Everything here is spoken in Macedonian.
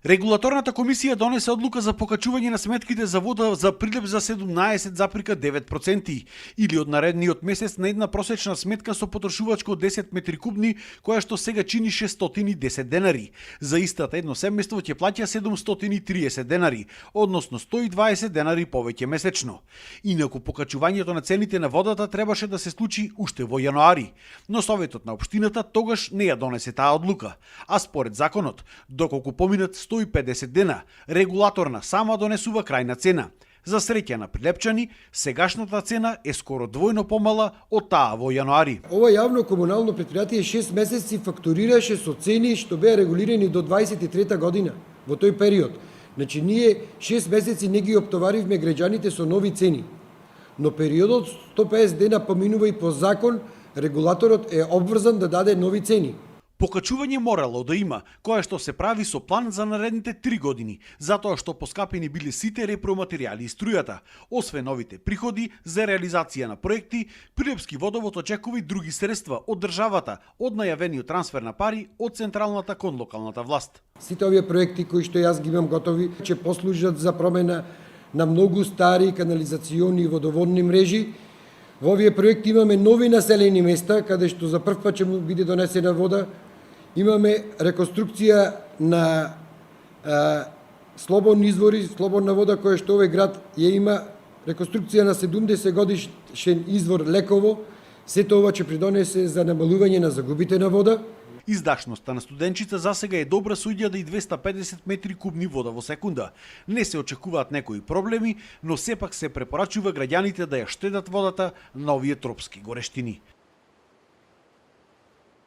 Регулаторната комисија донесе одлука за покачување на сметките за вода за Прилеп за 17,9% или од наредниот месец на една просечна сметка со потрошувачка од 10 метри кубни, која што сега чини 610 денари. За истата едно семејство ќе плаќа 730 денари, односно 120 денари повеќе месечно. Инаку покачувањето на цените на водата требаше да се случи уште во јануари, но Советот на општината тогаш не ја донесе таа одлука, а според законот, доколку поминат 150 дена, регулаторна сама донесува крајна цена. За среќа на прилепчани, сегашната цена е скоро двојно помала од таа во јануари. Ова јавно комунално предпријатие 6 месеци фактурираше со цени што беа регулирани до 23 година, во тој период. Значи, ние 6 месеци не ги оптоваривме граѓаните со нови цени. Но периодот 150 дена поминува и по закон, регулаторот е обврзан да даде нови цени. Покачување морало да има, кое што се прави со план за наредните 3 години, затоа што поскапени биле сите репроматеријали и струјата. Освен новите приходи за реализација на проекти, Прилепски водовод очекува и други средства од државата, од најавениот трансфер на пари од централната кон локалната власт. Сите овие проекти кои што јас ги имам готови ќе послужат за промена на многу стари канализациони и водоводни мрежи. Во овие проекти имаме нови населени места, каде што за прв пат ќе му биде донесена вода. Имаме реконструкција на слободни извори, слободна вода, која што овој град ја има, реконструкција на 70 годишен извор Леково. Сето ова ќе придонесе за намалување на загубите на вода. Издашноста на Студенчица засега е добра со 1250 метри кубни вода во секунда. Не се очекуваат некои проблеми, но сепак се препорачува граѓаните да ја штедат водата на овие тропски горештини.